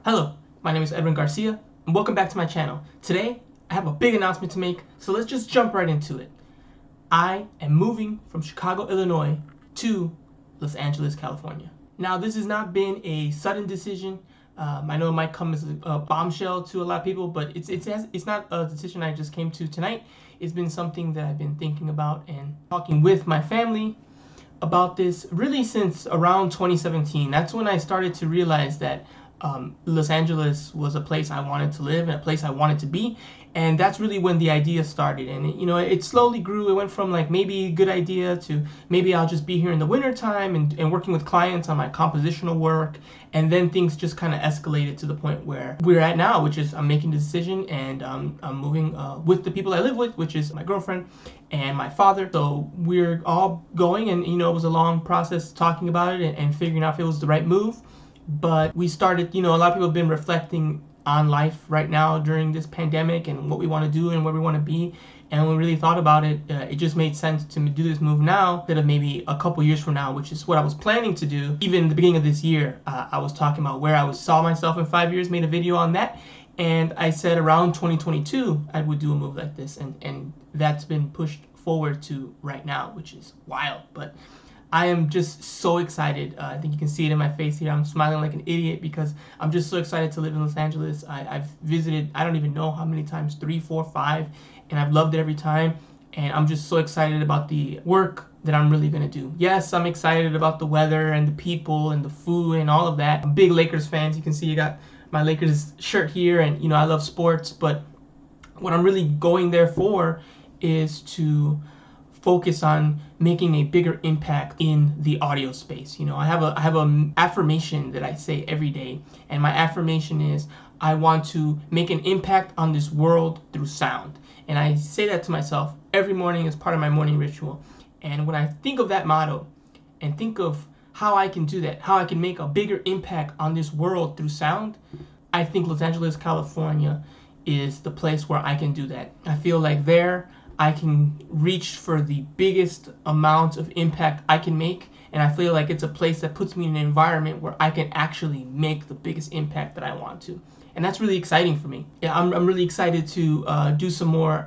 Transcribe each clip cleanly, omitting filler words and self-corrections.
Hello, my name is Edwin Garcia, and welcome back to my channel. Today, I have a big announcement to make, so let's just jump right into it. I am moving from Chicago, Illinois to Los Angeles, California. Now, this has not been a sudden decision. I know it might come as a bombshell to a lot of people, but it's not a decision I just came to tonight. It's been something that I've been thinking about and talking with my family about this really since around 2017. That's when I started to realize that Los Angeles was a place I wanted to live and a place I wanted to be. And that's really when the idea started. And it slowly grew. It went from like maybe a good idea to maybe I'll just be here in the winter time and working with clients on my compositional work. And then things just kind of escalated to the point where we're at now, which is I'm making the decision and I'm moving with the people I live with, which is my girlfriend and my father. So we're all going, and it was a long process talking about it and figuring out if it was the right move. But we started, a lot of people have been reflecting on life right now during this pandemic and what we want to do and where we want to be. And when we really thought about it, it just made sense to do this move now instead of maybe a couple years from now, which is what I was planning to do. Even in the beginning of this year, I was talking about where I saw myself in 5 years, made a video on that. And I said around 2022, I would do a move like this. And that's been pushed forward to right now, which is wild. But I am just so excited. I think you can see it in my face here. I'm smiling like an idiot because I'm just so excited to live in Los Angeles. I've visited, I don't even know how many times, 3, 4, 5, and I've loved it every time. And I'm just so excited about the work that I'm really going to do. Yes, I'm excited about the weather and the people and the food and all of that. I'm a big Lakers fan. You can see I got my Lakers shirt here, and I love sports. But what I'm really going there for is to focus on making a bigger impact in the audio space. I have a affirmation that I say every day, and my affirmation is I want to make an impact on this world through sound. And I say that to myself every morning as part of my morning ritual. And when I think of that motto and think of how I can do that, how I can make a bigger impact on this world through sound, I think Los Angeles, California is the place where I can do that. I feel like there I can reach for the biggest amount of impact I can make, and I feel like it's a place that puts me in an environment where I can actually make the biggest impact that I want to. And that's really exciting for me. Yeah, I'm really excited to do some more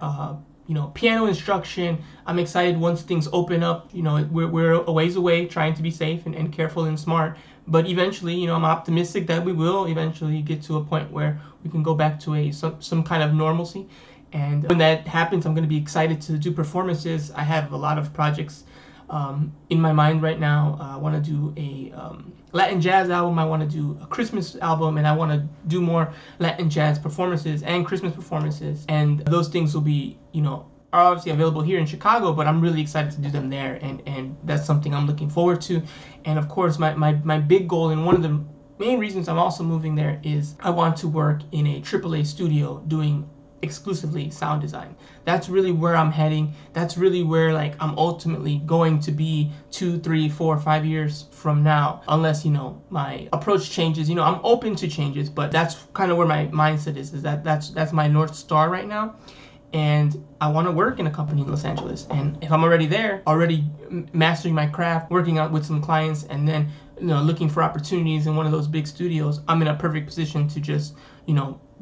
piano instruction. I'm excited once things open up. We're a ways away, trying to be safe and careful and smart. But eventually, I'm optimistic that we will eventually get to a point where we can go back to some kind of normalcy. And when that happens, I'm going to be excited to do performances. I have a lot of projects in my mind right now. I want to do a Latin jazz album. I want to do a Christmas album, and I want to do more Latin jazz performances and Christmas performances. And those things will be, are obviously available here in Chicago, but I'm really excited to do them there. And that's something I'm looking forward to. And of course, my big goal, and one of the main reasons I'm also moving there, is I want to work in a AAA studio doing exclusively sound design. That's really where I'm heading. That's really where I'm ultimately going to be 2, 3, 4, 5 years from now, unless my approach changes. I'm open to changes, but that's kind of where my mindset is that's my North Star right now. And I want to work in a company in Los Angeles. And if I'm already there, already mastering my craft, working out with some clients, and then looking for opportunities in one of those big studios, I'm in a perfect position to just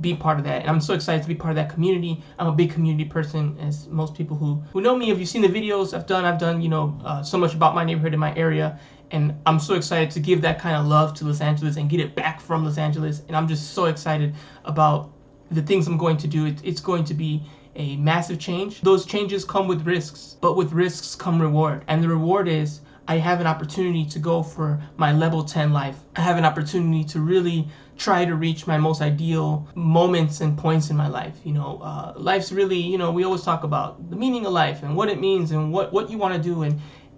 be part of that. And I'm so excited to be part of that community. I'm a big community person, as most people who know me, if you've seen the videos I've done so much about my neighborhood and my area. And I'm so excited to give that kind of love to Los Angeles and get it back from Los Angeles. And I'm just so excited about the things I'm going to do. It's going to be a massive change. Those changes come with risks, but with risks come reward. And the reward is I have an opportunity to go for my level 10 life. I have an opportunity to really try to reach my most ideal moments and points in my life. Life's really, we always talk about the meaning of life and what it means and what you want to do.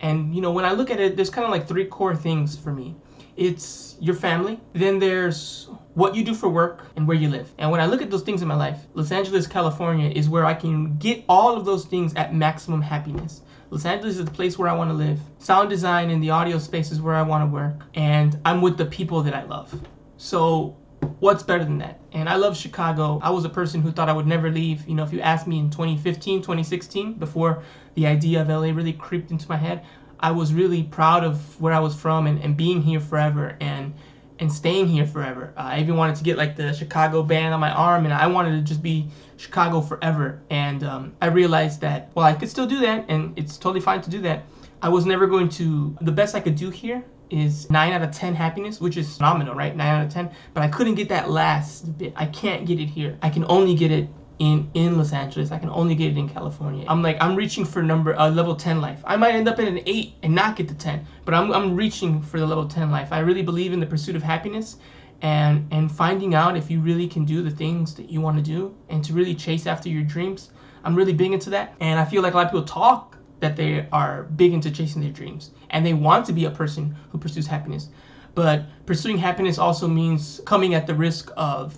And when I look at it, there's kind of like 3 core things for me. It's your family, then there's what you do for work, and where you live. And when I look at those things in my life, Los Angeles, California is where I can get all of those things at maximum happiness. Los Angeles is the place where I want to live. Sound design in the audio space is where I want to work. And I'm with the people that I love. So what's better than that? And I love Chicago. I was a person who thought I would never leave. If you asked me in 2015, 2016, before the idea of LA really creeped into my head, I was really proud of where I was from and being here forever. And and staying here forever. I even wanted to get like the Chicago band on my arm, and I wanted to just be Chicago forever. And I realized that, well, I could still do that, and it's totally fine to do that. I was never going to, the best I could do here is 9 out of 10 happiness, which is phenomenal, right? 9 out of 10, but I couldn't get that last bit. I can't get it here. I can only get it in Los Angeles. I can only get it in California. I'm reaching for level 10 life. I might end up at an 8 and not get to 10, but I'm reaching for the level 10 life. I really believe in the pursuit of happiness and finding out if you really can do the things that you want to do and to really chase after your dreams. I'm really big into that, and I feel like a lot of people talk that they are big into chasing their dreams and they want to be a person who pursues happiness. But pursuing happiness also means coming at the risk of,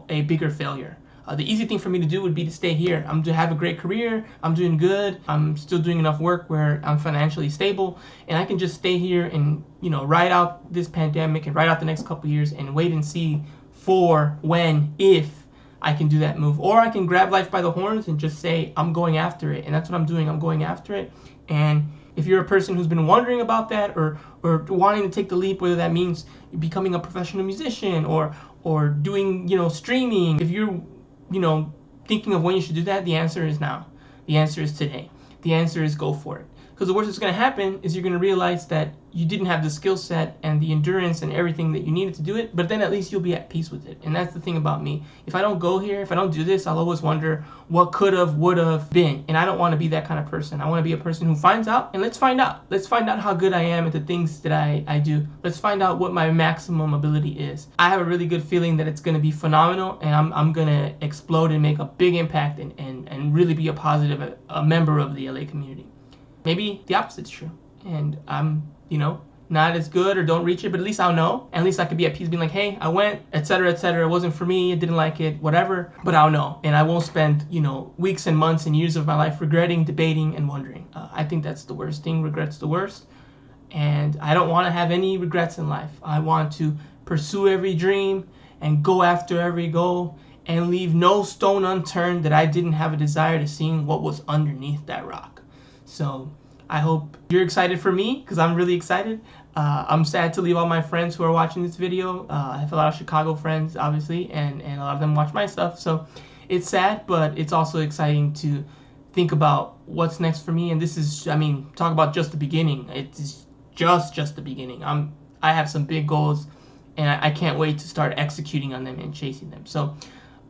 a bigger failure. The easy thing for me to do would be to stay here. I'm to have a great career. I'm doing good. I'm still doing enough work where I'm financially stable, and I can just stay here and, ride out this pandemic and ride out the next couple years and wait and see for when, if I can do that move. Or I can grab life by the horns and just say, I'm going after it. And that's what I'm doing. I'm going after it. And if you're a person who's been wondering about that or wanting to take the leap, whether that means becoming a professional musician or doing, streaming, if you're thinking of when you should do that, the answer is now. The answer is today. The answer is go for it. Because the worst that's going to happen is you're going to realize that you didn't have the skill set and the endurance and everything that you needed to do it, but then at least you'll be at peace with it. And that's the thing about me. If I don't go here, if I don't do this, I'll always wonder what could have, would have been. And I don't want to be that kind of person. I want to be a person who finds out, and let's find out. Let's find out how good I am at the things that I do. Let's find out what my maximum ability is. I have a really good feeling that it's going to be phenomenal, and I'm going to explode and make a big impact and really be a member of the LA community. Maybe the opposite's true, and I'm, not as good or don't reach it, but at least I'll know. At least I could be at peace being like, hey, I went, etc., etc. It wasn't for me. I didn't like it, whatever, but I'll know. And I won't spend, weeks and months and years of my life regretting, debating, and wondering. I think that's the worst thing. Regret's the worst. And I don't want to have any regrets in life. I want to pursue every dream and go after every goal and leave no stone unturned that I didn't have a desire to see what was underneath that rock. So I hope you're excited for me, because I'm really excited. I'm sad to leave all my friends who are watching this video. I have a lot of Chicago friends, obviously, and a lot of them watch my stuff. So it's sad, but it's also exciting to think about what's next for me. And this is, talk about just the beginning. It's just the beginning. I have some big goals, and I can't wait to start executing on them and chasing them. So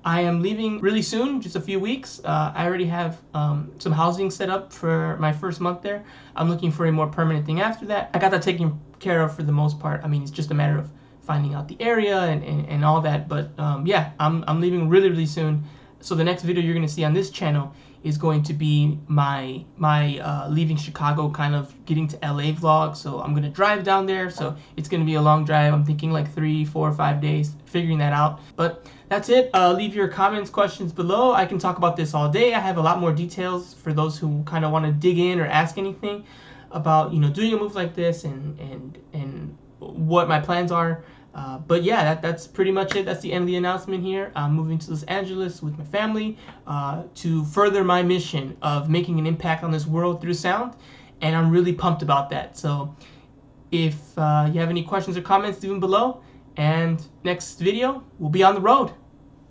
I am leaving really soon, just a few weeks. I already have some housing set up for my first month there. I'm looking for a more permanent thing after that. I got that taken care of for the most part. It's just a matter of finding out the area and all that. But yeah, I'm leaving really, really soon. So the next video you're going to see on this channel is going to be my leaving Chicago, kind of getting to LA vlog. So I'm going to drive down there. So it's going to be a long drive. I'm thinking like 3, 4, 5 days, figuring that out. But that's it. Leave your comments, questions below. I can talk about this all day. I have a lot more details for those who kind of want to dig in or ask anything about, doing a move like this and what my plans are. But yeah, that's pretty much it. That's the end of the announcement here. I'm moving to Los Angeles with my family to further my mission of making an impact on this world through sound, and I'm really pumped about that. So if you have any questions or comments, leave them below, and next video, we'll be on the road.